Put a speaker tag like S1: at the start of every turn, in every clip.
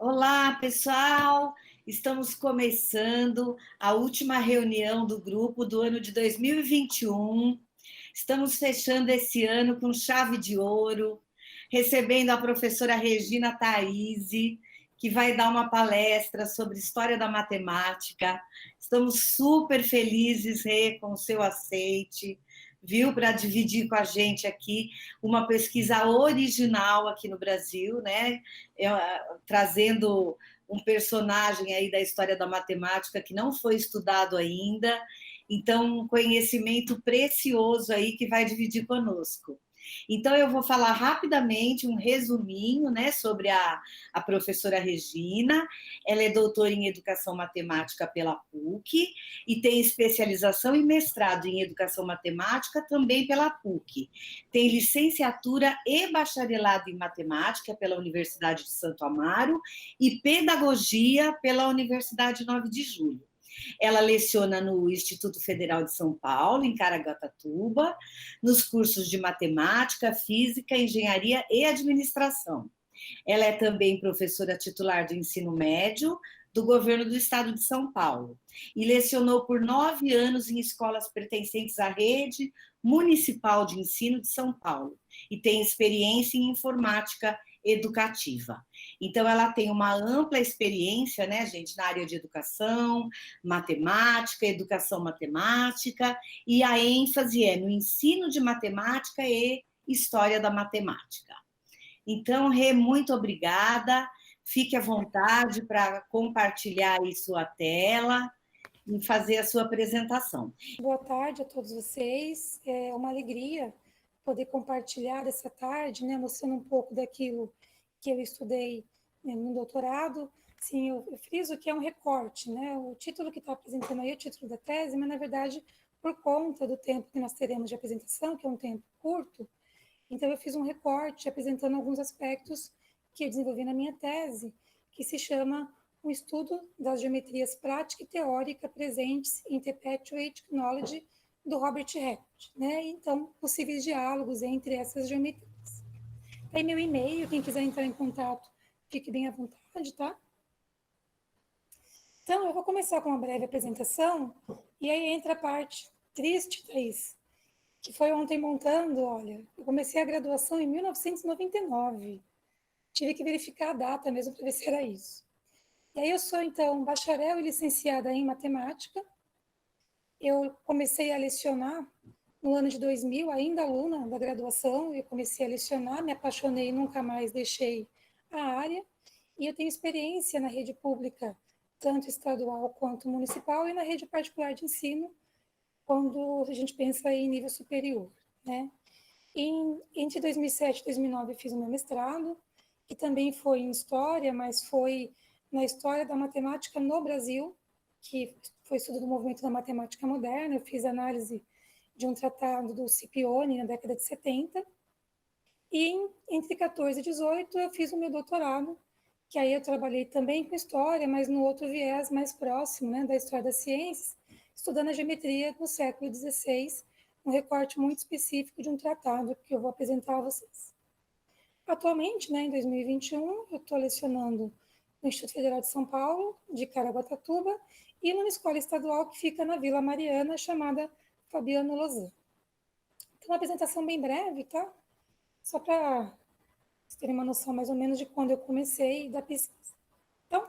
S1: Olá, pessoal! Estamos começando a última reunião do grupo do ano de 2021. Estamos fechando esse ano com chave de ouro, recebendo a professora Regina Thaise, que vai dar uma palestra sobre história da matemática. Estamos super felizes, Rê, com o seu aceite, viu, para dividir com a gente aqui uma pesquisa original aqui no Brasil, né? Trazendo um personagem aí da história da matemática que não foi estudado ainda, então um conhecimento precioso aí que vai dividir conosco. Então eu vou falar rapidamente um resuminho, né, sobre a professora Regina. Ela é doutora em Educação Matemática pela PUC e tem especialização e mestrado em Educação Matemática também pela PUC. Tem licenciatura e bacharelado em Matemática pela Universidade de Santo Amaro e Pedagogia pela Universidade 9 de Julho. Ela leciona no Instituto Federal de São Paulo, em Caraguatatuba, nos cursos de Matemática, Física, Engenharia e Administração. Ela é também professora titular do ensino médio do governo do estado de São Paulo e lecionou por 9 anos em escolas pertencentes à rede municipal de ensino de São Paulo e tem experiência em informática educativa. Então, ela tem uma ampla experiência, né, gente, na área de educação, matemática, educação matemática, e a ênfase é no ensino de matemática e história da matemática. Então, Rê, muito obrigada. Fique à vontade para compartilhar aí sua tela e fazer a sua apresentação.
S2: Boa tarde a todos vocês. É uma alegria poder compartilhar essa tarde, né, mostrando um pouco daquilo que eu estudei, né, no doutorado. Sim, eu friso que é um recorte, né? O título que está apresentando aí é o título da tese, mas, na verdade, por conta do tempo que nós teremos de apresentação, que é um tempo curto, então eu fiz um recorte apresentando alguns aspectos que eu desenvolvi na minha tese, que se chama um estudo das geometrias prática e teórica presentes em Perpetuate Knowledge, do Robert Record, né? Então, possíveis diálogos entre essas geometrias. Tem meu e-mail, quem quiser entrar em contato, fique bem à vontade, tá? Então, eu vou começar com uma breve apresentação, e aí entra a parte triste, Thaís, que foi ontem montando, olha, eu comecei a graduação em 1999, tive que verificar a data mesmo para ver se era isso. E aí eu sou, então, bacharel e licenciada em matemática. Eu comecei a lecionar no ano de 2000, ainda aluna da graduação, eu comecei a lecionar, me apaixonei e nunca mais deixei a área. E eu tenho experiência na rede pública, tanto estadual quanto municipal, e na rede particular de ensino, quando a gente pensa em nível superior, né? Entre 2007 e 2009 eu fiz o meu mestrado, que também foi em História, mas foi na História da Matemática no Brasil, que foi estudo do movimento da matemática moderna. Eu fiz análise de um tratado do Scipione na década de 70. E entre 14 e 18 eu fiz o meu doutorado, que aí eu trabalhei também com História, mas no outro viés mais próximo, né, da História das Ciências, estudando a geometria no século XVI, um recorte muito específico de um tratado que eu vou apresentar a vocês. Atualmente, né, em 2021, eu estou lecionando no Instituto Federal de São Paulo, de Caraguatatuba, e numa escola estadual que fica na Vila Mariana, chamada Fabiano Lozano. Então, uma apresentação bem breve, tá? Só para vocês terem uma noção mais ou menos de quando eu comecei da pesquisa. Então,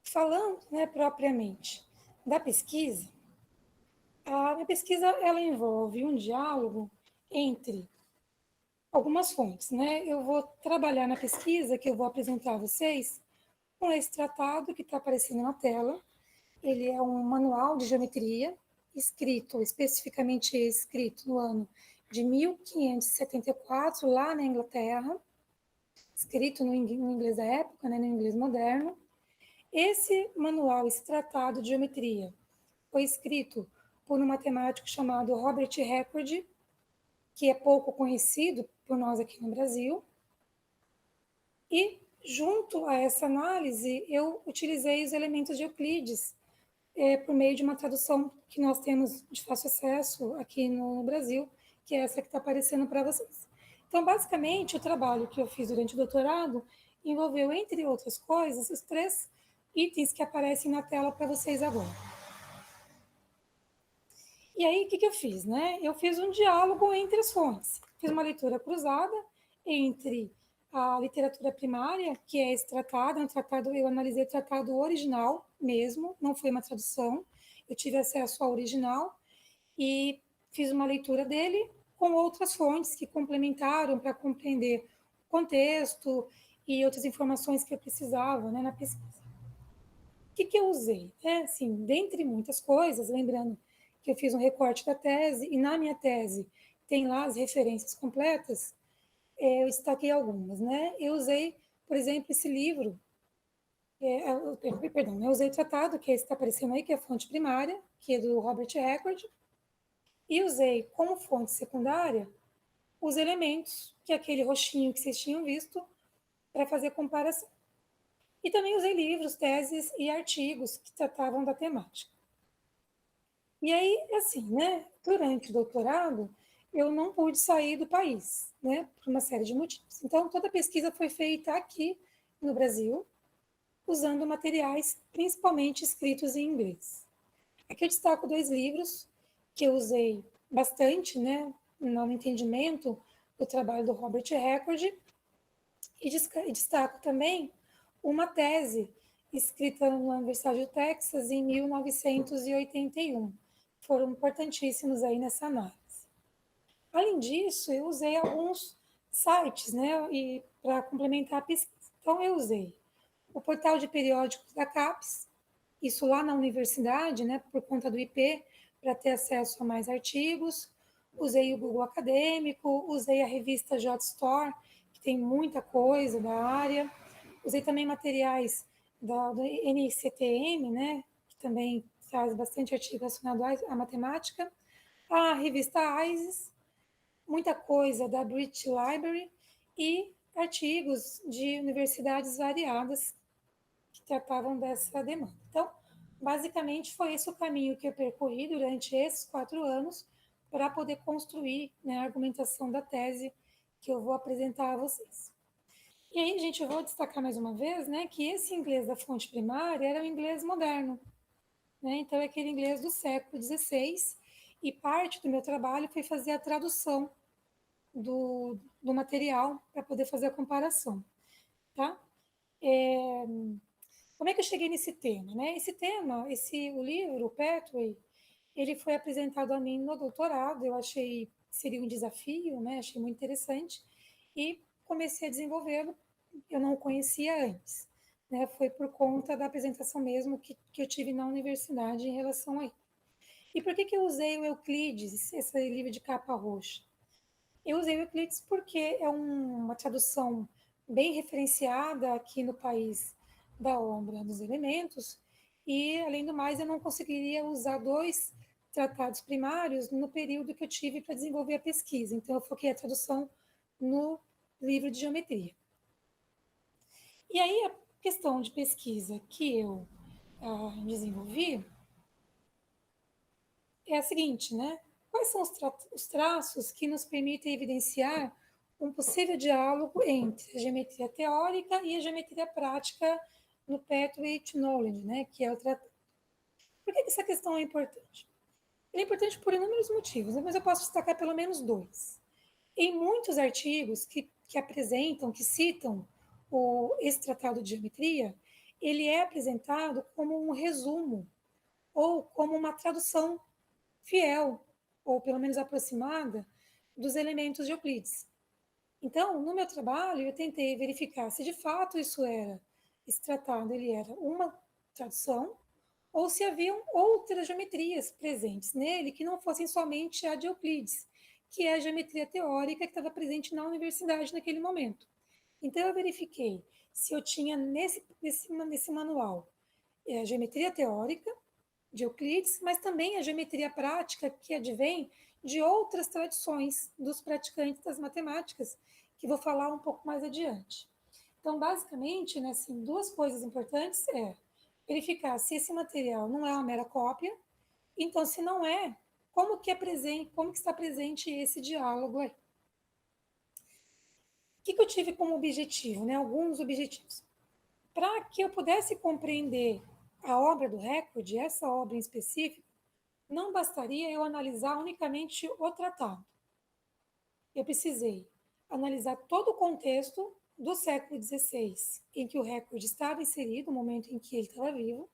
S2: falando, né, propriamente da pesquisa, a minha pesquisa ela envolve um diálogo entre algumas fontes, né? Eu vou trabalhar na pesquisa que eu vou apresentar a vocês com esse tratado que está aparecendo na tela. Ele é um manual de geometria, especificamente escrito no ano de 1574, lá na Inglaterra, escrito no inglês da época, né, no inglês moderno. Esse manual, esse tratado de geometria, foi escrito por um matemático chamado Robert Record, que é pouco conhecido por nós aqui no Brasil. E, junto a essa análise, eu utilizei os elementos de Euclides, por meio de uma tradução que nós temos de fácil acesso aqui no Brasil, que é essa que está aparecendo para vocês. Então, basicamente, o trabalho que eu fiz durante o doutorado, envolveu, entre outras coisas, os 3 itens que aparecem na tela para vocês agora. E aí, o que eu fiz? Né? Eu fiz um diálogo entre as fontes. Fiz uma leitura cruzada entre a literatura primária, que é esse tratado, eu analisei o tratado original mesmo, não foi uma tradução, eu tive acesso ao original e fiz uma leitura dele com outras fontes que complementaram para compreender o contexto e outras informações que eu precisava, né, na pesquisa. O que eu usei? Assim, dentre muitas coisas, lembrando que eu fiz um recorte da tese, e na minha tese tem lá as referências completas, eu destaquei algumas, né? Eu usei, por exemplo, esse livro, eu usei o tratado, que é esse que está aparecendo aí, que é a fonte primária, que é do Robert Record, e usei como fonte secundária os elementos, que é aquele roxinho que vocês tinham visto, para fazer comparação. E também usei livros, teses e artigos que tratavam da temática. E aí, assim, né, durante o doutorado, eu não pude sair do país, né, por uma série de motivos. Então, toda a pesquisa foi feita aqui no Brasil, usando materiais principalmente escritos em inglês. Aqui eu destaco 2 livros que eu usei bastante, né, no entendimento do trabalho do Robert Record, e destaco também uma tese escrita na Universidade do Texas em 1981. Foram importantíssimos aí nessa análise. Além disso, eu usei alguns sites, né, e para complementar a pesquisa. Então, eu usei o portal de periódicos da CAPES, isso lá na universidade, né, por conta do IP, para ter acesso a mais artigos. Usei o Google Acadêmico, usei a revista JotStore, que tem muita coisa da área. Usei também materiais do NCTM, né, que também traz bastante artigo relacionado à matemática. A revista ISIS, muita coisa da British Library e artigos de universidades variadas que tratavam dessa demanda. Então, basicamente, foi esse o caminho que eu percorri durante esses 4 anos para poder construir, né, a argumentação da tese que eu vou apresentar a vocês. E aí, gente, eu vou destacar mais uma vez, né, que esse inglês da fonte primária era o inglês moderno, né? Então, é aquele inglês do século XVI, e parte do meu trabalho foi fazer a tradução do material para poder fazer a comparação, tá? Como é que eu cheguei nesse tema, né? Esse tema, o livro, o Pathway, ele foi apresentado a mim no doutorado, eu achei que seria um desafio, né? Achei muito interessante, e comecei a desenvolvê-lo, eu não o conhecia antes, né? Foi por conta da apresentação mesmo que eu tive na universidade em relação a ele. E por que eu usei o Euclides, esse livro de capa roxa? Eu usei o Euclides porque é uma tradução bem referenciada aqui no país da obra dos elementos, e, além do mais, eu não conseguiria usar 2 tratados primários no período que eu tive para desenvolver a pesquisa. Então, eu foquei a tradução no livro de geometria. E aí, a questão de pesquisa que eu desenvolvi é a seguinte, né? Quais são os traços que nos permitem evidenciar um possível diálogo entre a geometria teórica e a geometria prática no Pathway to Knowledge, né? Que é o tratado. Por que essa questão é importante? Ela é importante por inúmeros motivos, mas eu posso destacar pelo menos 2. Em muitos artigos que apresentam, que citam esse tratado de geometria, ele é apresentado como um resumo ou como uma tradução fiel, ou pelo menos aproximada, dos elementos de Euclides. Então, no meu trabalho, eu tentei verificar se de fato esse tratado ele era uma tradução, ou se haviam outras geometrias presentes nele que não fossem somente a de Euclides, que é a geometria teórica que estava presente na universidade naquele momento. Então, eu verifiquei se eu tinha nesse manual a geometria teórica de Euclides, mas também a geometria prática que advém de outras tradições dos praticantes das matemáticas, que vou falar um pouco mais adiante. Então, basicamente, né, assim, 2 coisas importantes é verificar se esse material não é uma mera cópia, então, se não é, como que está presente esse diálogo aí? O que eu tive como objetivo, né? Alguns objetivos. Para que eu pudesse compreender a obra do Record, essa obra em específico, não bastaria eu analisar unicamente o tratado. Eu precisei analisar todo o contexto do século XVI, em que o Record estava inserido, no momento em que ele estava vivo,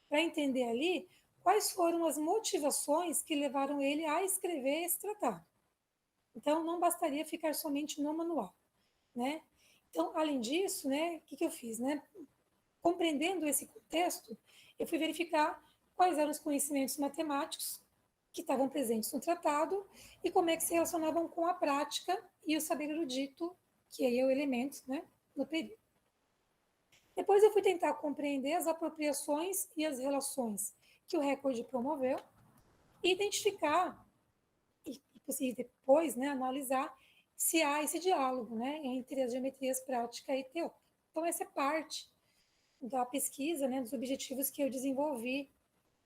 S2: para entender ali quais foram as motivações que levaram ele a escrever esse tratado. Então, não bastaria ficar somente no manual, né? Então, além disso, né, o que eu fiz, né? Compreendendo esse contexto, eu fui verificar quais eram os conhecimentos matemáticos que estavam presentes no tratado e como é que se relacionavam com a prática e o saber erudito, que aí é o elemento, né, no período. Depois eu fui tentar compreender as apropriações e as relações que o Record promoveu e identificar e depois, né, analisar se há esse diálogo, né, entre as geometrias prática e teórica. Então essa é parte da pesquisa, né, dos objetivos que eu desenvolvi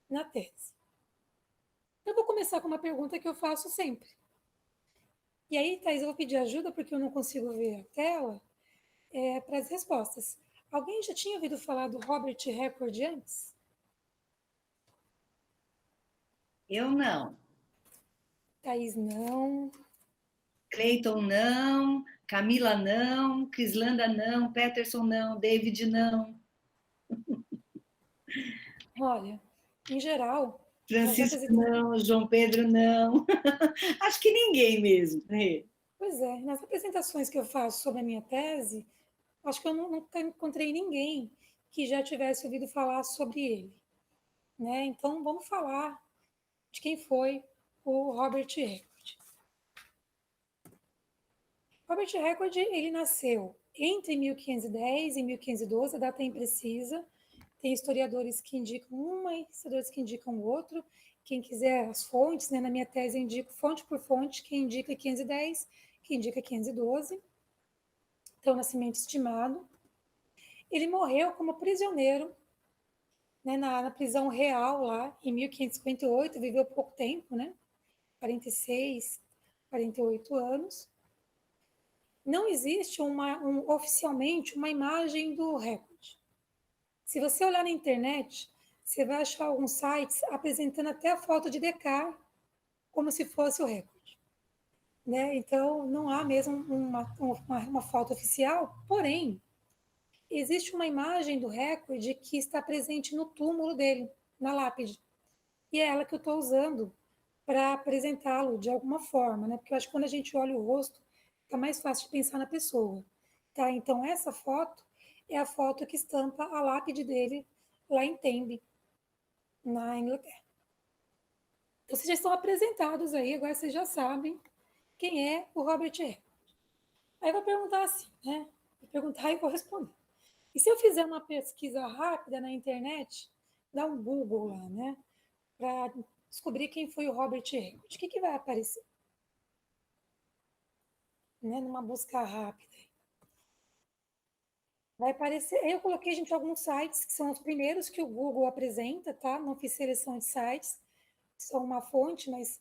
S2: na tese. Eu vou começar com uma pergunta que eu faço sempre. E aí, Thais, eu vou pedir ajuda porque eu não consigo ver a tela para as respostas. Alguém já tinha ouvido falar do Robert Record antes?
S1: Eu não.
S2: Thais, não.
S1: Cleiton, não. Camila, não. Crislanda, não. Peterson, não. David, não.
S2: Olha, em geral, nas
S1: Francisco,
S2: apresentações,
S1: não. João Pedro, não. Acho que ninguém mesmo.
S2: pois é, nas apresentações que eu faço sobre a minha tese, acho que eu nunca encontrei ninguém que já tivesse ouvido falar sobre ele, né? Então, vamos falar de quem foi o Robert Record. Robert Record, ele nasceu entre 1510 e 1512, a data é imprecisa. Tem historiadores que indicam uma e historiadores que indicam o outro. Quem quiser as fontes, né, na minha tese eu indico fonte por fonte, quem indica 510, quem indica 512. Então, nascimento estimado. Ele morreu como prisioneiro, né, na prisão real lá em 1558, viveu pouco tempo, né? 46, 48 anos. Não existe oficialmente uma imagem do Record. Se você olhar na internet, você vai achar alguns sites apresentando até a foto de Descartes como se fosse o Record. Né? Então, não há mesmo uma foto oficial, porém, existe uma imagem do Record que está presente no túmulo dele, na lápide. E é ela que eu estou usando para apresentá-lo de alguma forma, né? Porque eu acho que quando a gente olha o rosto, fica mais fácil de pensar na pessoa. Tá? Então, essa foto é a foto que estampa a lápide dele lá em Tembe, na Inglaterra. Então, vocês já estão apresentados aí, agora vocês já sabem quem é o Robert Record. Aí eu vou perguntar assim, né? Vou perguntar e vou responder. E se eu fizer uma pesquisa rápida na internet, dá um Google lá, né? Para descobrir quem foi o Robert Record, o que vai aparecer? Né? Numa busca rápida. Vai aparecer. Eu coloquei, gente, alguns sites que são os primeiros que o Google apresenta, tá? Não fiz seleção de sites, são uma fonte, mas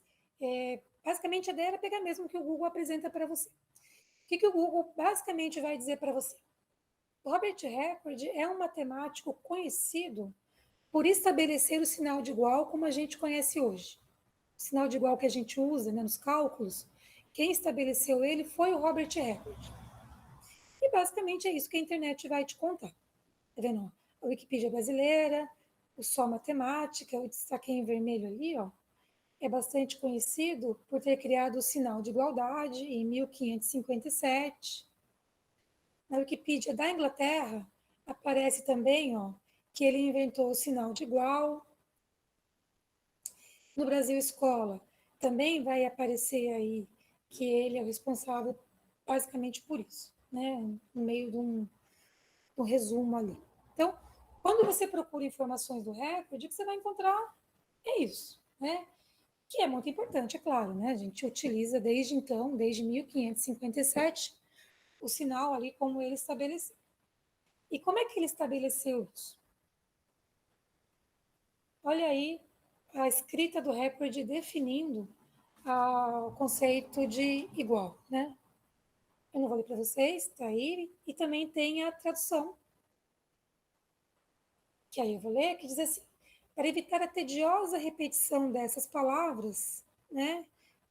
S2: basicamente a ideia era pegar mesmo o que o Google apresenta para você. O que o Google basicamente vai dizer para você? O Robert Record é um matemático conhecido por estabelecer o sinal de igual como a gente conhece hoje. O sinal de igual que a gente usa, né, nos cálculos, quem estabeleceu ele foi o Robert Record. E basicamente é isso que a internet vai te contar. Tá vendo? A Wikipedia brasileira, o Só Matemática, eu destaquei em vermelho ali, ó, é bastante conhecido por ter criado o sinal de igualdade em 1557. Na Wikipedia da Inglaterra, aparece também, ó, que ele inventou o sinal de igual. No Brasil Escola, também vai aparecer aí que ele é o responsável basicamente por isso, né? No meio de um resumo ali. Então, quando você procura informações do Record, o que você vai encontrar é isso, né? Que é muito importante, é claro, né? A gente utiliza desde então, desde 1557, o sinal ali como ele estabeleceu. E como é que ele estabeleceu isso? Olha aí a escrita do Record definindo o conceito de igual, né? Eu não vou ler para vocês, está aí, e também tem a tradução, que aí eu vou ler, que diz assim: para evitar a tediosa repetição dessas palavras, né,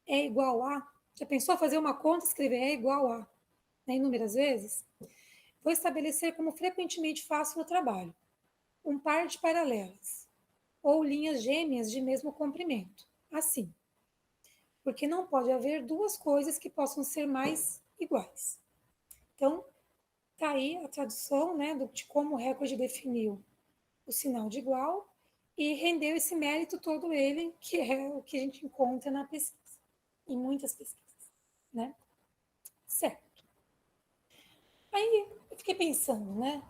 S2: é igual a. Já pensou fazer uma conta e escrever é igual a, né, inúmeras vezes? Vou estabelecer como frequentemente faço no trabalho, um par de paralelas, ou linhas gêmeas de mesmo comprimento, assim, porque não pode haver duas coisas que possam ser mais iguais. Então, está aí a tradução, né, de como o recorde definiu o sinal de igual e rendeu esse mérito todo ele, que é o que a gente encontra na pesquisa, em muitas pesquisas, né? Certo. Aí eu fiquei pensando, né?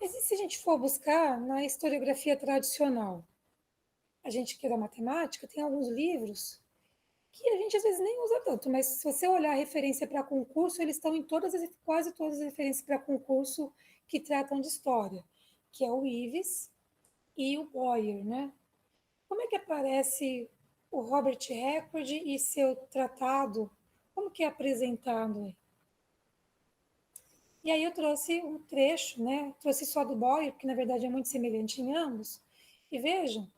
S2: Mas e se a gente for buscar na historiografia tradicional? A gente que é da matemática tem alguns livros que a gente às vezes nem usa tanto, mas se você olhar a referência para concurso, eles estão em quase todas as referências para concurso que tratam de história, que é o Ives e o Boyer, né? Como é que aparece o Robert Record e seu tratado? Como que é apresentado aí? E aí eu trouxe um trecho, né? Trouxe só do Boyer, porque na verdade é muito semelhante em ambos. E vejam,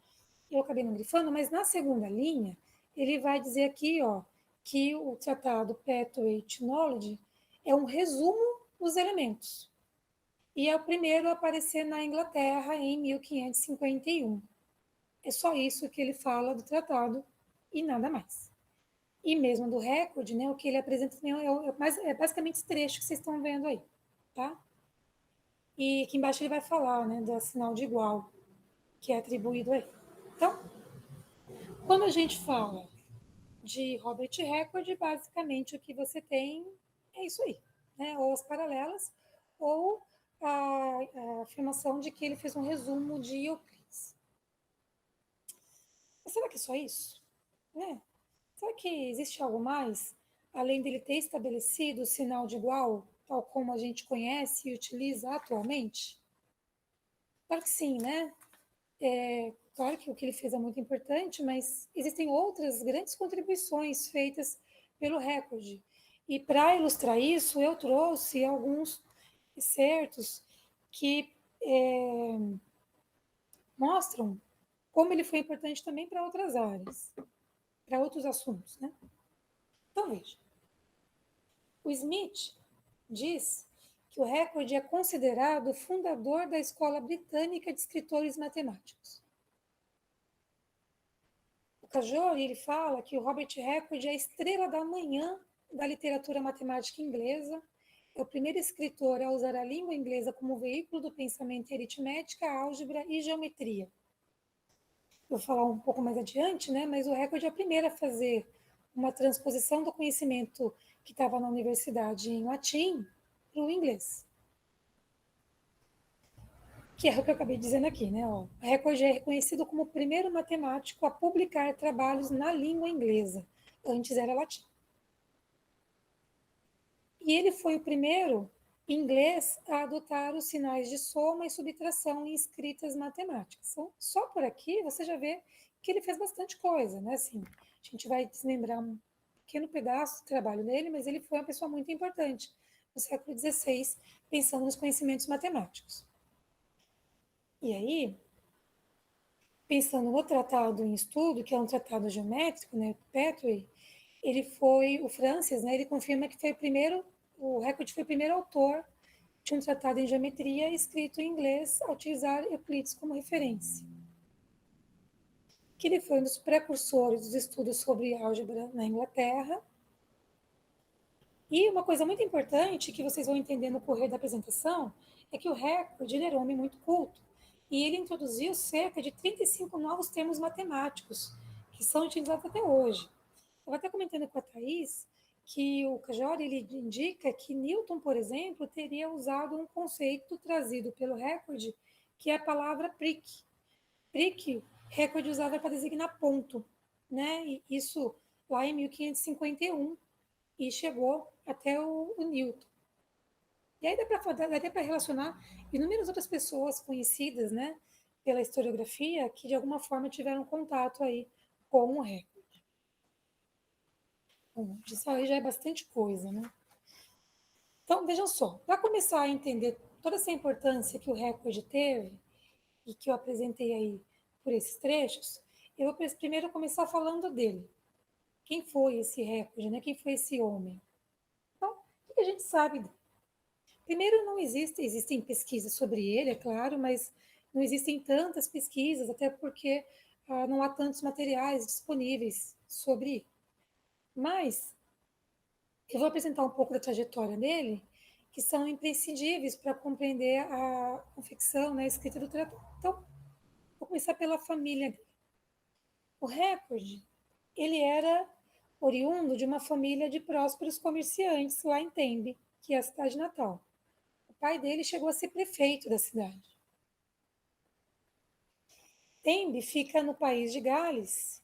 S2: eu acabei não grifando, mas na segunda linha, ele vai dizer aqui, ó, que o tratado Pathway Knowledge é um resumo dos elementos. E é o primeiro a aparecer na Inglaterra em 1551. É só isso que ele fala do tratado e nada mais. E mesmo do recorde, né, o que ele apresenta é basicamente esse trecho que vocês estão vendo aí, tá? E aqui embaixo ele vai falar, né, do sinal de igual que é atribuído aí. Então, quando a gente fala de Robert Record, basicamente o que você tem é isso aí, né? Ou as paralelas, ou a afirmação de que ele fez um resumo de Euclides. Mas será que é só isso? Né? Será que existe algo mais, além dele ter estabelecido o sinal de igual, tal como a gente conhece e utiliza atualmente? Claro que sim, né? Claro que o que ele fez é muito importante, mas existem outras grandes contribuições feitas pelo recorde. E para ilustrar isso, eu trouxe alguns excertos que mostram como ele foi importante também para outras áreas, para outros assuntos, né? Então veja, o Smith diz que o recorde é considerado o fundador da Escola Britânica de Escritores Matemáticos. O Cajori, ele fala que o Robert Record é a estrela da manhã da literatura matemática inglesa, é o primeiro escritor a usar a língua inglesa como veículo do pensamento em aritmética, álgebra e geometria. Eu vou falar um pouco mais adiante, né? Mas o Record é o primeiro a fazer uma transposição do conhecimento que estava na universidade em latim para o inglês. Que é o que eu acabei dizendo aqui, né? Ó, o Record é reconhecido como o primeiro matemático a publicar trabalhos na língua inglesa. Antes era latim. E ele foi o primeiro inglês a adotar os sinais de soma e subtração em escritas matemáticas. Então, só por aqui você já vê que ele fez bastante coisa, né? Assim, a gente vai desmembrar um pequeno pedaço do trabalho dele, mas ele foi uma pessoa muito importante no século XVI, pensando nos conhecimentos matemáticos. E aí, pensando no tratado em estudo, que é um tratado geométrico, né, Petrie, ele foi, o Francis, né, ele confirma que foi o Record foi o primeiro autor de um tratado em geometria escrito em inglês a utilizar Euclides como referência. Que ele foi um dos precursores dos estudos sobre álgebra na Inglaterra. E uma coisa muito importante que vocês vão entender no correr da apresentação é que o Record ele era um homem muito culto e ele introduziu cerca de 35 novos termos matemáticos que são utilizados até hoje. Eu estava até comentando com a Thais que o Cajori ele indica que Newton, por exemplo, teria usado um conceito trazido pelo Record, que é a palavra prick. Prick, Record usava para designar ponto, né? E isso lá em 1551 e chegou até o Newton. E aí dá para relacionar inúmeras outras pessoas conhecidas, né, pela historiografia, que de alguma forma tiveram contato aí com o Record. Bom, isso aí já é bastante coisa, né? Então, vejam só, para começar a entender toda essa importância que o recorde teve, e que eu apresentei aí por esses trechos, eu vou primeiro começar falando dele. Quem foi esse recorde, né? Quem foi esse homem? Então, o que a gente sabe dele? Primeiro, não existem pesquisas sobre ele, é claro, mas não existem tantas pesquisas, até porque não há tantos materiais disponíveis sobre ele. Mas eu vou apresentar um pouco da trajetória dele, que são imprescindíveis para compreender a confecção, né, a escrita do tratado. Então, vou começar pela família dele. O recorde, ele era oriundo de uma família de prósperos comerciantes lá em Tembe, que é a cidade natal. O pai dele chegou a ser prefeito da cidade. Tembe fica no país de Gales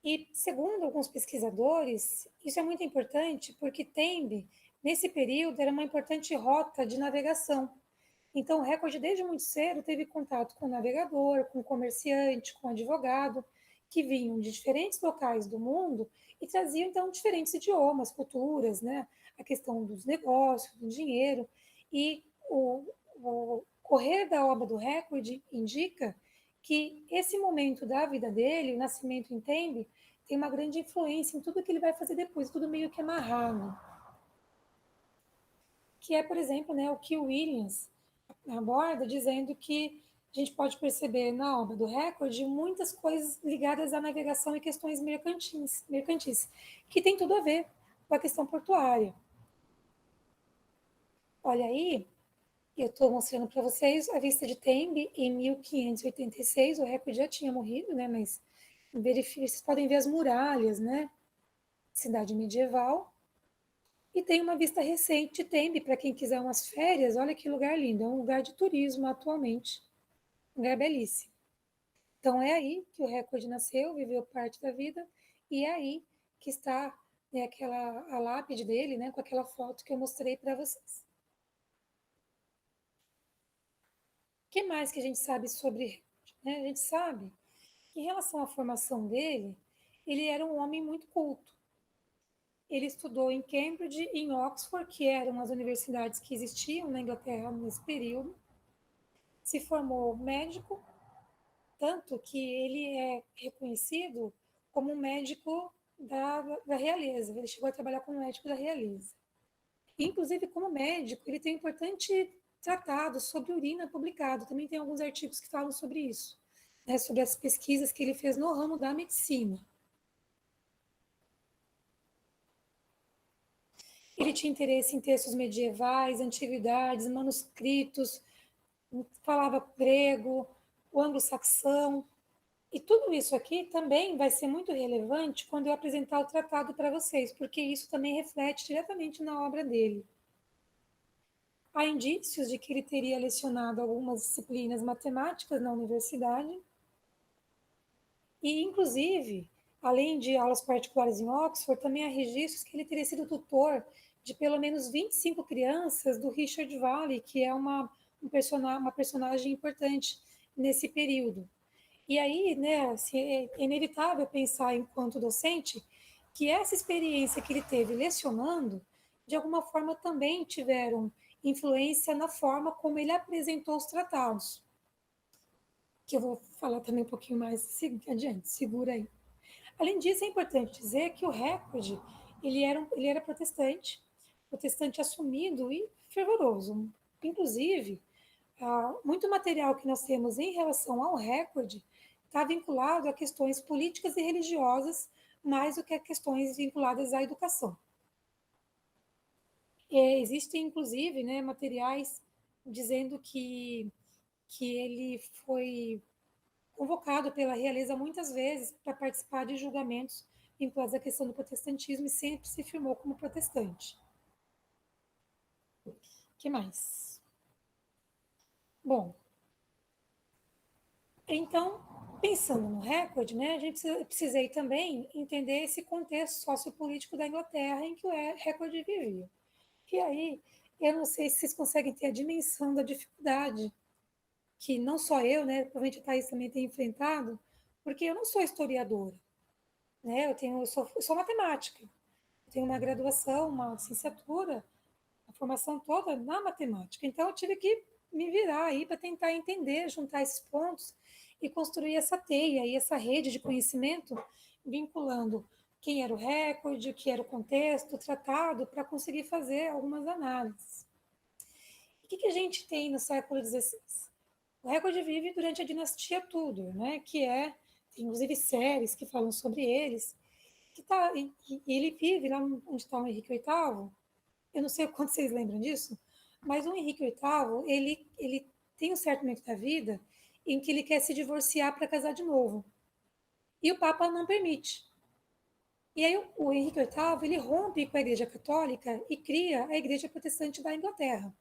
S2: e, segundo alguns pesquisadores, isso é muito importante porque Tembe, nesse período, era uma importante rota de navegação. Então, o recorde, desde muito cedo, teve contato com o navegador, com o comerciante, com o advogado, que vinham de diferentes locais do mundo e traziam, então, diferentes idiomas, culturas, né? A questão dos negócios, do dinheiro. E o correr da obra do recorde indica que esse momento da vida dele, o nascimento em Tembe, tem uma grande influência em tudo que ele vai fazer depois, tudo meio que amarrado. Que é, por exemplo, né, o que o Williams aborda, dizendo que a gente pode perceber na obra do recorde muitas coisas ligadas à navegação e questões mercantis, que tem tudo a ver com a questão portuária. Olha aí, eu estou mostrando para vocês a vista de Tembe em 1586, o recorde já tinha morrido, né, mas vocês podem ver as muralhas, né, cidade medieval, e tem uma vista recente de Tembe, para quem quiser umas férias, olha que lugar lindo, é um lugar de turismo atualmente, um lugar belíssimo. Então é aí que o recorde nasceu, viveu parte da vida, e é aí que está, né, a lápide dele, né, com aquela foto que eu mostrei para vocês. O que mais que a gente sabe sobre recorde? Né? A gente sabe que, em relação à formação dele, ele era um homem muito culto. Ele estudou em Cambridge e em Oxford, que eram as universidades que existiam na Inglaterra nesse período. Se formou médico, tanto que ele é reconhecido como um médico da realeza. Ele chegou a trabalhar como médico da realeza. E, inclusive, como médico, ele tem um importante tratado sobre urina publicado. Também tem alguns artigos que falam sobre isso, né, sobre as pesquisas que ele fez no ramo da medicina. Ele tinha interesse em textos medievais, antiguidades, manuscritos, falava grego, o anglo-saxão. E tudo isso aqui também vai ser muito relevante quando eu apresentar o tratado para vocês, porque isso também reflete diretamente na obra dele. Há indícios de que ele teria lecionado algumas disciplinas matemáticas na universidade, e, inclusive, além de aulas particulares em Oxford, também há registros que ele teria sido tutor de pelo menos 25 crianças do Richard Valley, que é uma personagem importante nesse período. E aí, né, assim, é inevitável pensar, enquanto docente, que essa experiência que ele teve lecionando, de alguma forma também tiveram influência na forma como ele apresentou os tratados, que eu vou falar também um pouquinho mais adiante, segura aí. Além disso, é importante dizer que o recorde, ele era protestante, protestante assumido e fervoroso. Inclusive, muito material que nós temos em relação ao recorde está vinculado a questões políticas e religiosas, mais do que a questões vinculadas à educação. Existem, inclusive, né, materiais dizendo que ele foi convocado pela realeza muitas vezes para participar de julgamentos vinculados à questão do protestantismo e sempre se firmou como protestante. O que mais? Bom, então, pensando no recorde, né, a gente precisei também entender esse contexto sociopolítico da Inglaterra em que o recorde vivia. E aí, eu não sei se vocês conseguem ter a dimensão da dificuldade que não só eu, né, provavelmente a Thaís também tem enfrentado, porque eu não sou historiadora, né, eu sou matemática, eu tenho uma graduação, uma licenciatura, uma formação toda na matemática. Então, eu tive que me virar aí para tentar entender, juntar esses pontos e construir essa teia e essa rede de conhecimento, vinculando quem era o recorde, o que era o contexto, o tratado, para conseguir fazer algumas análises. O que a gente tem no século XVI? O recorde vive durante a dinastia Tudor, né? Que é, tem inclusive séries que falam sobre eles, e ele vive lá onde está o Henrique VIII. Eu não sei o quanto vocês lembram disso, mas o Henrique VIII, ele tem um certo momento da vida em que ele quer se divorciar para casar de novo. E o Papa não permite. E aí o Henrique VIII, ele rompe com a Igreja Católica e cria a Igreja Protestante da Inglaterra.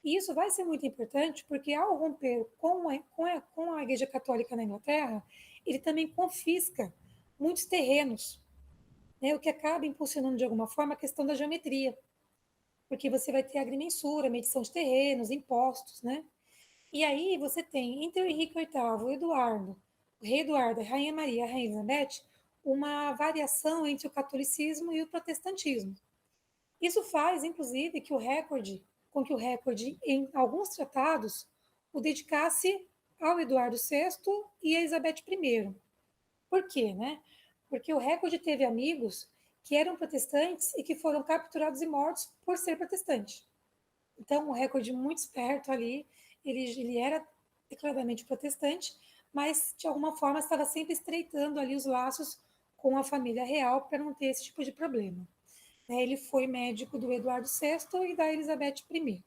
S2: E isso vai ser muito importante, porque ao romper com a Igreja Católica na Inglaterra, ele também confisca muitos terrenos, né, o que acaba impulsionando de alguma forma a questão da geometria, porque você vai ter agrimensura, medição de terrenos, impostos, né? E aí você tem, entre o Henrique VIII, o Eduardo, o rei Eduardo, a Rainha Maria, a Rainha Elizabeth, uma variação entre o catolicismo e o protestantismo. Isso faz, inclusive, com que o recorde, em alguns tratados, o dedicasse ao Eduardo VI e a Elizabeth I. Por quê, né? Porque o recorde teve amigos que eram protestantes e que foram capturados e mortos por ser protestante. Então, um recorde muito esperto ali, ele era declaradamente protestante, mas de alguma forma estava sempre estreitando ali os laços com a família real para não ter esse tipo de problema. Ele foi médico do Eduardo VI e da Elizabeth I.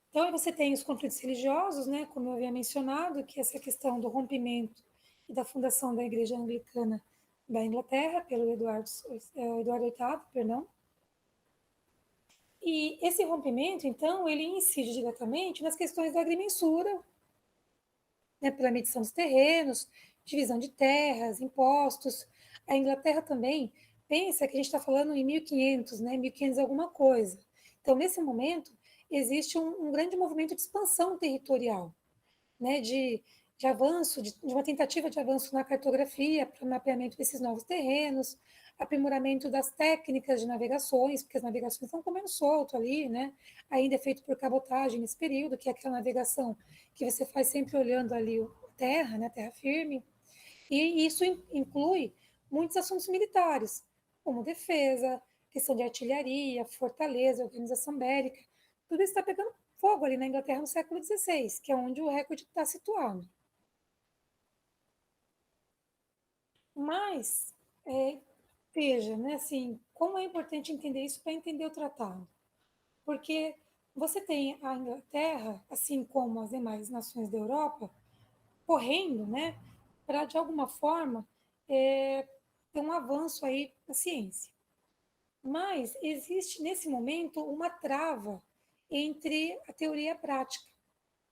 S2: Então, você tem os conflitos religiosos, né, como eu havia mencionado, que é essa questão do rompimento e da fundação da Igreja Anglicana da Inglaterra pelo Eduardo VIII, perdão. E esse rompimento, então, ele incide diretamente nas questões da agrimensura, né, pela medição dos terrenos, divisão de terras, impostos. A Inglaterra também pensa que a gente está falando em 1500, né, 1500 alguma coisa. Então, nesse momento, existe um grande movimento de expansão territorial, né, de avanço, de uma tentativa de avanço na cartografia, para o mapeamento desses novos terrenos, aprimoramento das técnicas de navegações, porque as navegações estão comendo solto ali, né? Ainda é feito por cabotagem nesse período, que é aquela navegação que você faz sempre olhando ali o terra, né, terra firme. E isso inclui muitos assuntos militares, como defesa, questão de artilharia, fortaleza, organização bélica. Tudo isso está pegando fogo ali na Inglaterra no século XVI, que é onde o recorde está situado. Mas, veja, né, assim, como é importante entender isso para entender o tratado. Porque você tem a Inglaterra, assim como as demais nações da Europa, correndo, né, para, de alguma forma, ter um avanço aí na ciência. Mas existe, nesse momento, uma trava entre a teoria e a prática.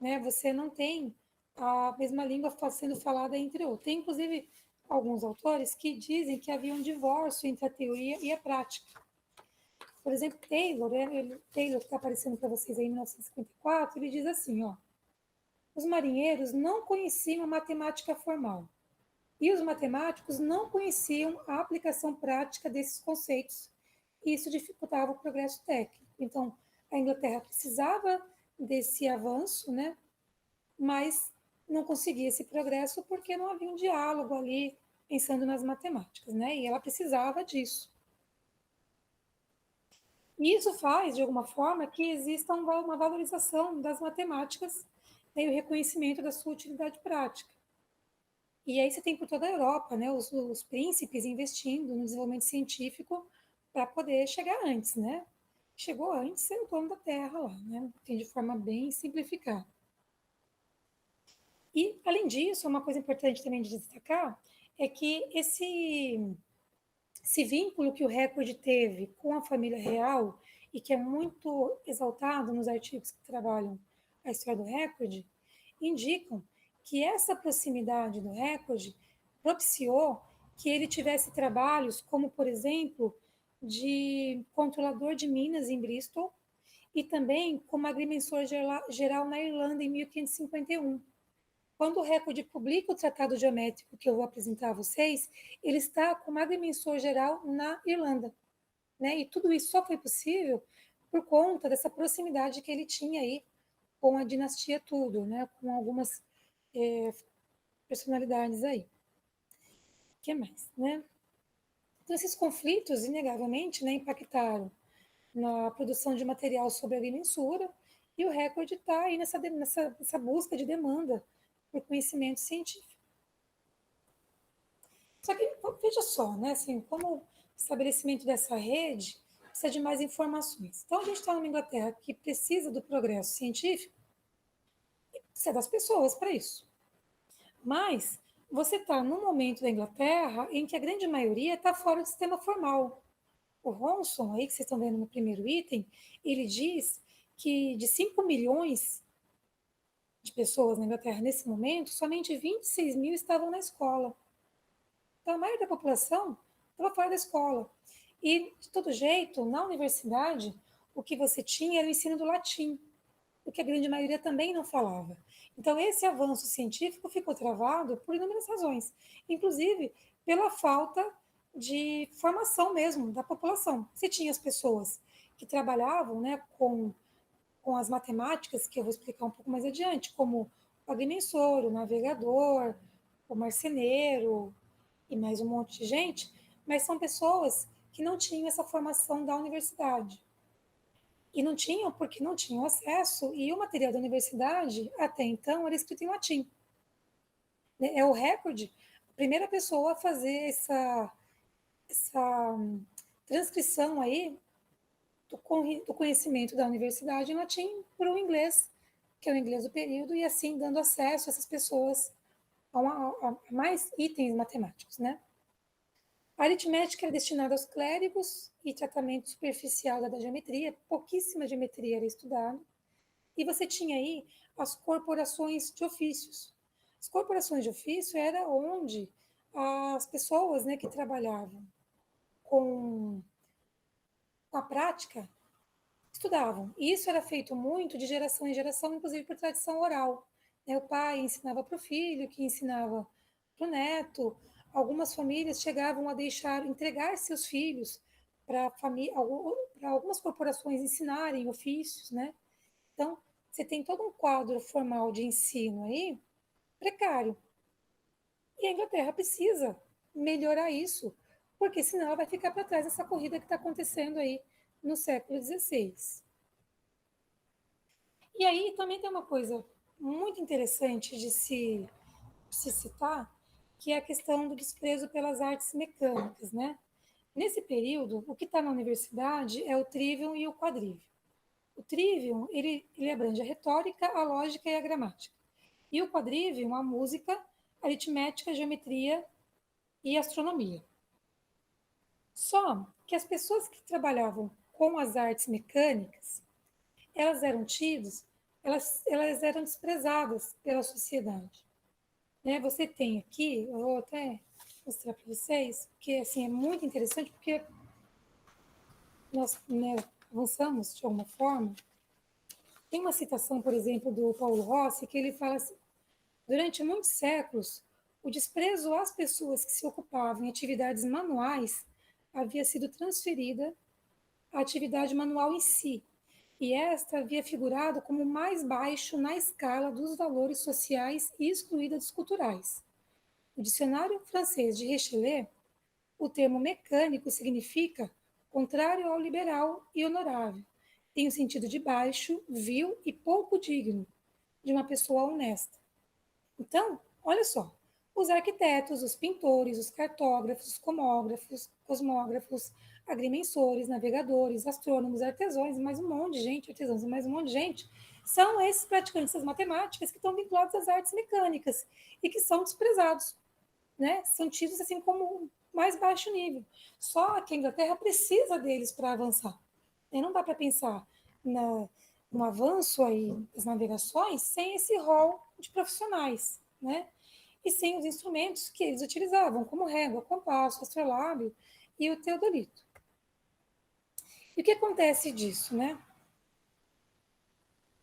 S2: Né? Você não tem a mesma língua sendo falada entre outros. Tem, inclusive, alguns autores que dizem que havia um divórcio entre a teoria e a prática. Por exemplo, Taylor, Taylor que está aparecendo para vocês aí em 1954, ele diz assim, ó, os marinheiros não conheciam a matemática formal e os matemáticos não conheciam a aplicação prática desses conceitos e isso dificultava o progresso técnico. Então, a Inglaterra precisava desse avanço, né, mas não conseguia esse progresso porque não havia um diálogo ali pensando nas matemáticas, né? E ela precisava disso. E isso faz, de alguma forma, que exista uma valorização das matemáticas, né, e o reconhecimento da sua utilidade prática. E aí você tem por toda a Europa, né, os príncipes investindo no desenvolvimento científico para poder chegar antes, né? Chegou antes ser o dono da Terra lá, né? De forma bem simplificada. E, além disso, uma coisa importante também de destacar é que esse vínculo que o recorde teve com a família real, e que é muito exaltado nos artigos que trabalham a história do recorde, indicam que essa proximidade do recorde propiciou que ele tivesse trabalhos como, por exemplo, de controlador de minas em Bristol e também como agrimensor geral na Irlanda em 1551. Quando o recorde publica o tratado geométrico que eu vou apresentar a vocês, ele está como agrimensor geral na Irlanda, né? E tudo isso só foi possível por conta dessa proximidade que ele tinha aí com a dinastia Tudor, né? Com algumas personalidades aí. O que mais, né? Então, esses conflitos, inegavelmente, né, impactaram na produção de material sobre agrimensura, e o recorde está aí nessa busca de demanda por conhecimento científico. Só que, veja só, né, assim, como o estabelecimento dessa rede precisa de mais informações. Então, a gente está numa Inglaterra que precisa do progresso científico e precisa das pessoas para isso. Mas você está num momento da Inglaterra em que a grande maioria está fora do sistema formal. O Ronson, aí que vocês estão vendo no primeiro item, ele diz que de 5 milhões de pessoas na Inglaterra nesse momento, somente 26 mil estavam na escola. Então, a maioria da população estava fora da escola. E, de todo jeito, na universidade, o que você tinha era o ensino do latim, o que a grande maioria também não falava. Então, esse avanço científico ficou travado por inúmeras razões, inclusive pela falta de formação mesmo da população. Você tinha as pessoas que trabalhavam, né, com as matemáticas, que eu vou explicar um pouco mais adiante, como o agrimensor, o navegador, o marceneiro e mais um monte de gente, mas são pessoas que não tinham essa formação da universidade. E não tinham porque não tinham acesso, e o material da universidade, até então, era escrito em latim. É o recorde, a primeira pessoa a fazer essa transcrição aí do conhecimento da universidade em latim para o inglês, que é o inglês do período, e assim dando acesso a essas pessoas a mais itens matemáticos, né? A aritmética era destinada aos clérigos e tratamento superficial da geometria, pouquíssima geometria era estudada. E você tinha aí as corporações de ofícios. As corporações de ofício era onde as pessoas, né, que trabalhavam com a prática estudavam. E isso era feito muito de geração em geração, inclusive por tradição oral. O pai ensinava para o filho, que ensinava para o neto. Algumas famílias chegavam a entregar seus filhos para algumas corporações ensinarem ofícios, né? Então, você tem todo um quadro formal de ensino aí precário. E a Inglaterra precisa melhorar isso, porque senão ela vai ficar para trás dessa corrida que está acontecendo aí no século XVI. E aí também tem uma coisa muito interessante de se citar, que é a questão do desprezo pelas artes mecânicas, né? Nesse período, o que está na universidade é o trivium e o quadrivium. O trivium, ele abrange a retórica, a lógica e a gramática. E o quadrivium, a música, a aritmética, a geometria e a astronomia. Só que as pessoas que trabalhavam com as artes mecânicas, elas eram tidas, elas eram desprezadas pela sociedade. Né? Você tem aqui, eu vou até mostrar para vocês, porque assim, é muito interessante, porque nós, né, avançamos de alguma forma. Tem uma citação, por exemplo, do Paulo Rossi, que ele fala assim: durante muitos séculos, o desprezo às pessoas que se ocupavam em atividades manuais havia sido transferida à atividade manual em si, e esta havia figurado como mais baixo na escala dos valores sociais e excluída dos culturais. No dicionário francês de Richelieu, o termo mecânico significa contrário ao liberal e honorável. Tem o sentido de baixo, vil e pouco digno de uma pessoa honesta. Então, olha só, os arquitetos, os pintores, os cartógrafos, os cosmógrafos, agrimensores, navegadores, astrônomos, artesãos, mais um monte de gente, artesãos e mais um monte de gente, são esses praticantes das matemáticas que estão vinculados às artes mecânicas e que são desprezados, né? São tidos assim como mais baixo nível. Só que a Inglaterra precisa deles para avançar. E não dá para pensar no avanço aí das navegações sem esse rol de profissionais, né? E sem os instrumentos que eles utilizavam, como régua, compasso, astrolábio e o teodolito. E o que acontece disso, né?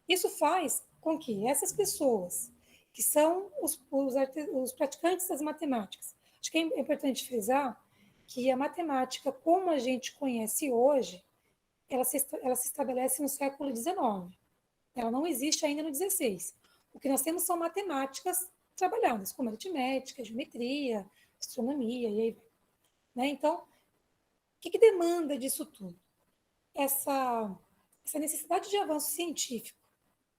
S2: Isso faz com que essas pessoas que são os praticantes das matemáticas. Acho que é importante frisar que a matemática, como a gente conhece hoje, ela se estabelece no século XIX. Ela não existe ainda no XVI. O que nós temos são matemáticas trabalhadas, como aritmética, geometria, astronomia, e aí, né? Então, o que demanda disso tudo? Essa necessidade de avanço científico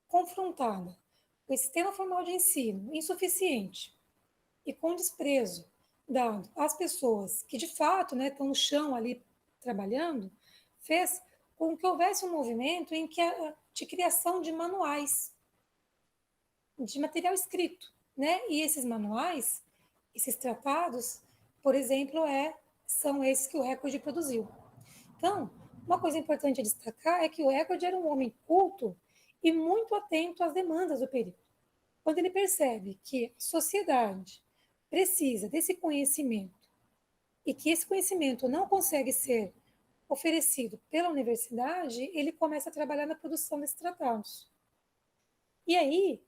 S2: confrontada com o sistema formal de ensino insuficiente e com desprezo dado às pessoas que, de fato, né, estão no chão ali trabalhando, fez com que houvesse um movimento de criação de manuais, de material escrito, né? E esses manuais, esses tratados, por exemplo, são esses que o Record produziu. Então, uma coisa importante a destacar é que o Record era um homem culto e muito atento às demandas do período. Quando ele percebe que a sociedade precisa desse conhecimento e que esse conhecimento não consegue ser oferecido pela universidade, ele começa a trabalhar na produção desses tratados. E aí,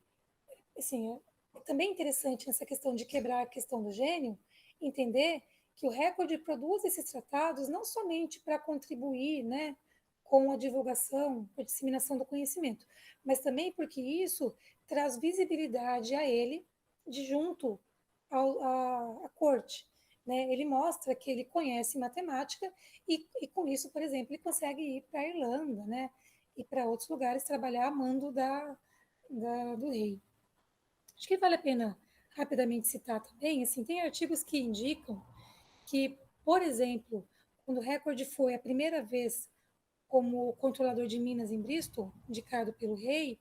S2: assim, é também interessante nessa questão de quebrar a questão do gênio, entender que o Record produz esses tratados não somente para contribuir, né, com a divulgação, com a disseminação do conhecimento, mas também porque isso traz visibilidade a ele de junto à corte. Né? Ele mostra que ele conhece matemática e com isso, por exemplo, ele consegue ir para a Irlanda, né? E para outros lugares trabalhar a mando do rei. Acho que vale a pena rapidamente citar também, assim, tem artigos que indicam que, por exemplo, quando o Record foi a primeira vez como controlador de minas em Bristol, indicado pelo rei,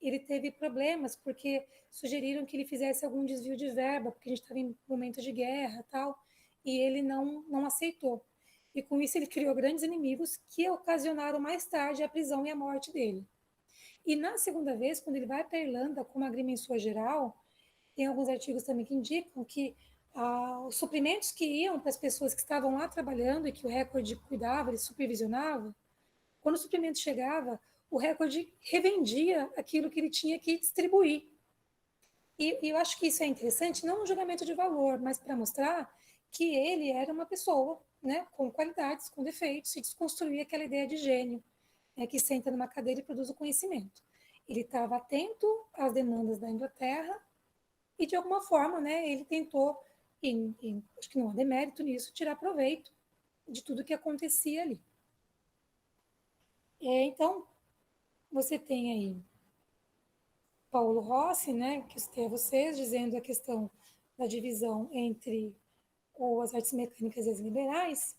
S2: ele teve problemas porque sugeriram que ele fizesse algum desvio de verba, porque a gente estava em momento de guerra tal, e ele não aceitou. E com isso ele criou grandes inimigos que ocasionaram mais tarde a prisão e a morte dele. E na segunda vez, quando ele vai para a Irlanda como agrimensor geral, tem alguns artigos também que indicam que os suprimentos que iam para as pessoas que estavam lá trabalhando e que o Record cuidava, ele supervisionava, quando o suprimento chegava, o Record revendia aquilo que ele tinha que distribuir. E eu acho que isso é interessante, não um julgamento de valor, mas para mostrar que ele era uma pessoa, né, com qualidades, com defeitos, e desconstruir aquela ideia de gênio, né, que senta numa cadeira e produz o conhecimento. Ele estava atento às demandas da Inglaterra e, de alguma forma, né, ele tentou, acho que não há demérito nisso, tirar proveito de tudo que acontecia ali. Então, você tem aí Paulo Rossi, né, que eu citei a vocês, dizendo a questão da divisão entre as artes mecânicas e as liberais.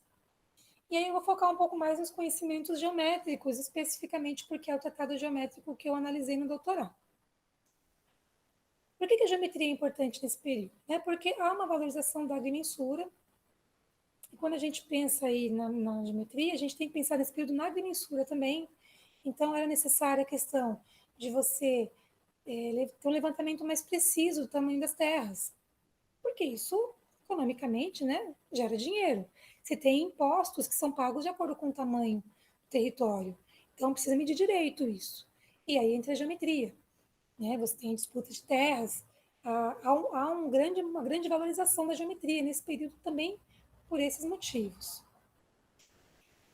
S2: E aí eu vou focar um pouco mais nos conhecimentos geométricos, especificamente porque é o tratado geométrico que eu analisei no doutorado. Por que a geometria é importante nesse período? Porque há uma valorização da agrimensura. E quando a gente pensa aí na geometria, a gente tem que pensar nesse período na agrimensura também. Então, era necessária a questão de você ter um levantamento mais preciso do tamanho das terras. Porque isso, economicamente, né, gera dinheiro. Você tem impostos que são pagos de acordo com o tamanho do território. Então, precisa medir direito isso. E aí entra a geometria. Né? Você tem disputa de terras. Há uma grande valorização da geometria nesse período também por esses motivos.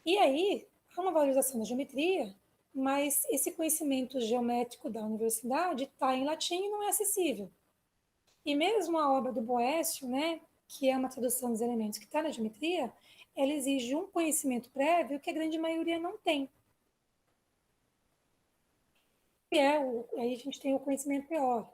S2: E aí, há uma valorização da geometria, mas esse conhecimento geométrico da universidade está em latim e não é acessível. E mesmo a obra do Boécio, né, que é uma tradução dos elementos que está na geometria, ela exige um conhecimento prévio que a grande maioria não tem. Aí a gente tem o conhecimento teórico.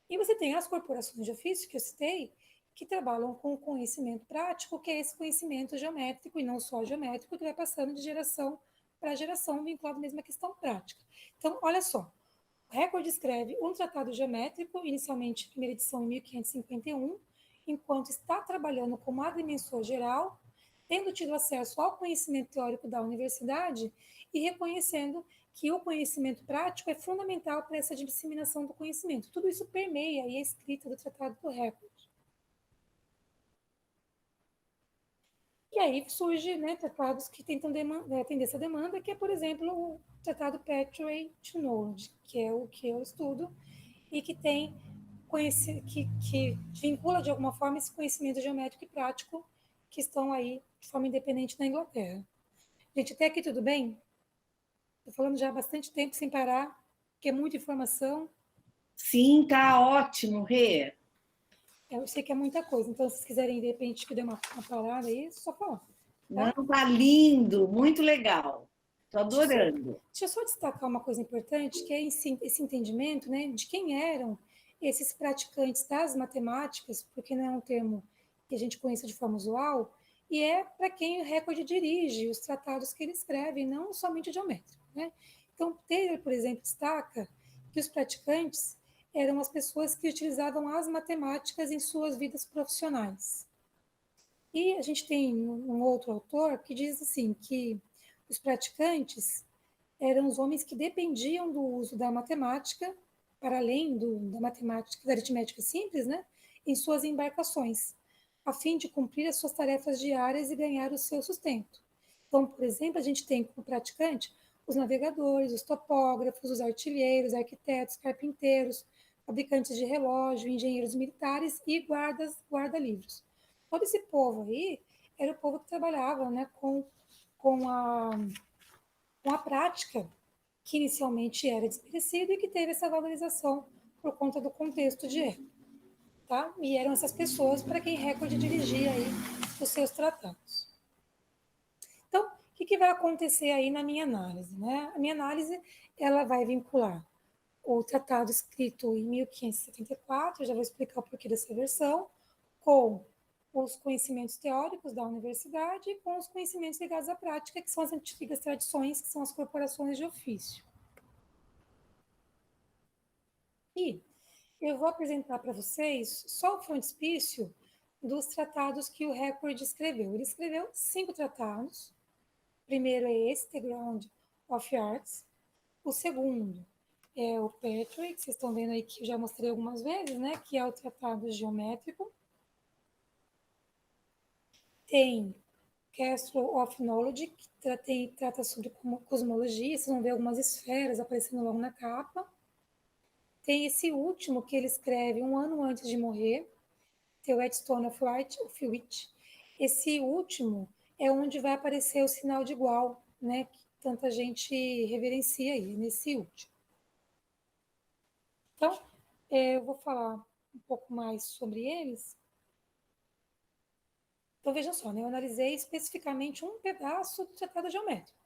S2: E você tem as corporações de ofício, que eu citei, que trabalham com o conhecimento prático, que é esse conhecimento geométrico, e não só geométrico, que vai passando de geração para geração, vinculado mesmo à questão prática. Então, olha só, o Record escreve um tratado geométrico, inicialmente, primeira edição em 1551, enquanto está trabalhando como agrimensor geral, tendo tido acesso ao conhecimento teórico da universidade e reconhecendo que o conhecimento prático é fundamental para essa disseminação do conhecimento. Tudo isso permeia aí a escrita do Tratado do Record. E aí surge, né, tratados que tentam atender essa demanda, que é, por exemplo, o Tratado Petrie to Knowledge, que é o que eu estudo, e que tem que vincula de alguma forma esse conhecimento geométrico e prático que estão aí de forma independente na Inglaterra. Gente, até aqui tudo bem? Estou falando já há bastante tempo sem parar, porque é muita informação.
S1: Sim, tá ótimo, Rê.
S2: Eu sei que é muita coisa, então se vocês quiserem, de repente, que dê uma parada aí, é só falar. Tá?
S1: Não, tá lindo, muito legal. Estou
S2: Deixa
S1: adorando.
S2: eu só destacar uma coisa importante, que é esse entendimento, né, de quem eram esses praticantes das matemáticas, porque não é um termo que a gente conhece de forma usual, e é para quem o recorde dirige os tratados que ele escreve, não somente o geométrico, né? Então, Taylor, por exemplo, destaca que os praticantes eram as pessoas que utilizavam as matemáticas em suas vidas profissionais. E a gente tem um outro autor que diz assim que os praticantes eram os homens que dependiam do uso da matemática, para além da matemática, da aritmética simples, né, em suas embarcações, a fim de cumprir as suas tarefas diárias e ganhar o seu sustento. Então, por exemplo, a gente tem como praticante os navegadores, os topógrafos, os artilheiros, arquitetos, carpinteiros, fabricantes de relógio, engenheiros militares e guarda-livros. Todo esse povo aí era o povo que trabalhava, né, com a com a prática, que inicialmente era desmerecida e que teve essa valorização por conta do contexto de época. Tá? E eram essas pessoas para quem Record dirigia aí os seus tratados. Então, o que vai acontecer aí na minha análise? Né? A minha análise ela vai vincular o tratado escrito em 1574, eu já vou explicar o porquê dessa versão, com os conhecimentos teóricos da universidade e com os conhecimentos ligados à prática, que são as antigas tradições, que são as corporações de ofício. E eu vou apresentar para vocês só o frontispício dos tratados que o Record escreveu. Ele escreveu 5 tratados. O primeiro é esse, The Ground of Arts. O segundo é o Petrie, que vocês estão vendo aí que eu já mostrei algumas vezes, né? Que é o tratado geométrico. Tem Castle of Knowledge, que trata sobre cosmologia. Vocês vão ver algumas esferas aparecendo logo na capa. Tem esse último que ele escreve um ano antes de morrer, The Whetstone of Witch. Esse último é onde vai aparecer o sinal de igual, né? Que tanta gente reverencia aí, nesse último. Então, eu vou falar um pouco mais sobre eles. Então, vejam só, né? Eu analisei especificamente um pedaço do tratado geométrico.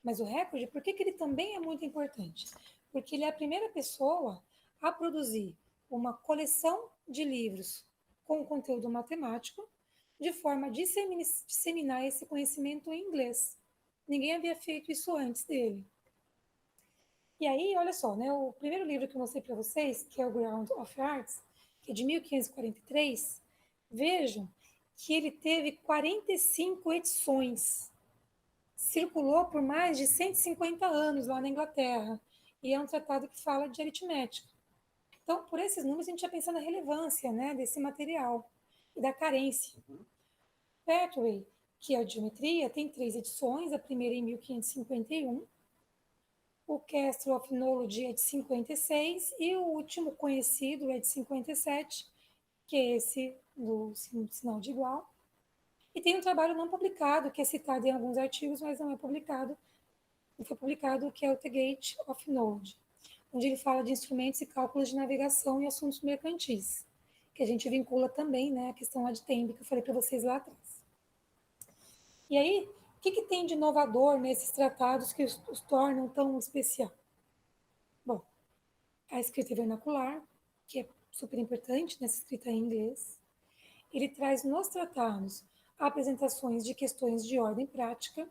S2: Mas o recorde, por que ele também é muito importante? Porque ele é a primeira pessoa a produzir uma coleção de livros com conteúdo matemático, de forma a disseminar esse conhecimento em inglês. Ninguém havia feito isso antes dele. E aí, olha só, né, o primeiro livro que eu mostrei para vocês, que é o Ground of Arts, que é de 1543, vejam que ele teve 45 edições. Circulou por mais de 150 anos lá na Inglaterra, e é um tratado que fala de aritmética. Então, por esses números, a gente já pensa na relevância, né, desse material e da carência. Petrie, que é a geometria, tem 3 edições, a primeira em 1551, o Castle of Knowledge é de 56 e o último conhecido é de 57, que é esse do sinal de igual. E tem um trabalho não publicado, que é citado em alguns artigos, mas não é publicado, não foi publicado, que é o The Gate of Knowledge, onde ele fala de instrumentos e cálculos de navegação e assuntos mercantis, que a gente vincula também, né, a questão lá de Tembe, que eu falei para vocês lá atrás. E aí, o que tem de inovador nesses tratados que os tornam tão especial? Bom, a escrita vernacular, que é super importante nessa escrita em inglês. Ele traz nos tratados apresentações de questões de ordem prática.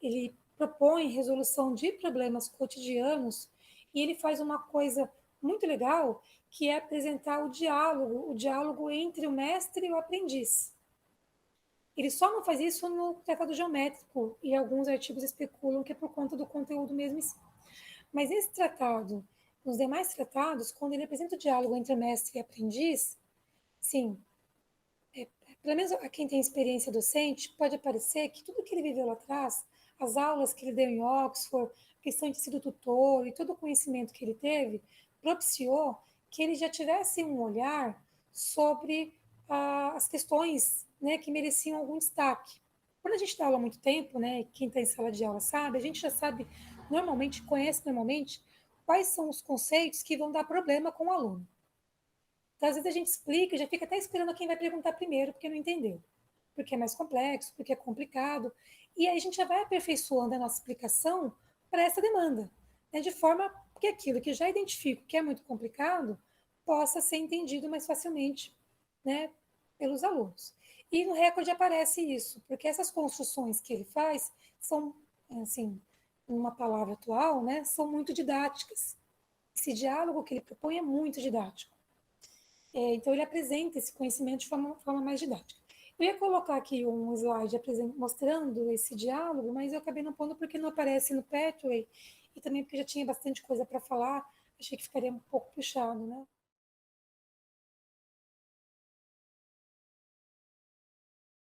S2: Ele propõe resolução de problemas cotidianos e ele faz uma coisa muito legal, que é apresentar o diálogo entre o mestre e o aprendiz. Ele só não faz isso no tratado geométrico, e alguns artigos especulam que é por conta do conteúdo mesmo. Mas esse tratado, nos demais tratados, quando ele apresenta o diálogo entre mestre e aprendiz, sim, pelo menos a quem tem experiência docente, pode parecer que tudo que ele viveu lá atrás, as aulas que ele deu em Oxford, a questão de ser tutor e todo o conhecimento que ele teve, propiciou que ele já tivesse um olhar sobre as questões, né, que mereciam algum destaque. Quando a gente dá aula há muito tempo, né, quem está em sala de aula sabe, a gente já sabe, conhece normalmente, quais são os conceitos que vão dar problema com o aluno. Então, às vezes a gente explica, já fica até esperando quem vai perguntar primeiro, porque não entendeu. Porque é mais complexo, porque é complicado. E aí a gente já vai aperfeiçoando a nossa explicação para essa demanda, né, de forma que aquilo que eu já identifico que é muito complicado possa ser entendido mais facilmente, né, pelos alunos. E no recorde aparece isso, porque essas construções que ele faz são, assim, uma palavra atual, né, são muito didáticas. Esse diálogo que ele propõe é muito didático. Então, ele apresenta esse conhecimento de forma mais didática. Eu ia colocar aqui um slide mostrando esse diálogo, mas eu acabei não pondo porque não aparece no Pathway e também porque já tinha bastante coisa para falar, achei que ficaria um pouco puxado, né?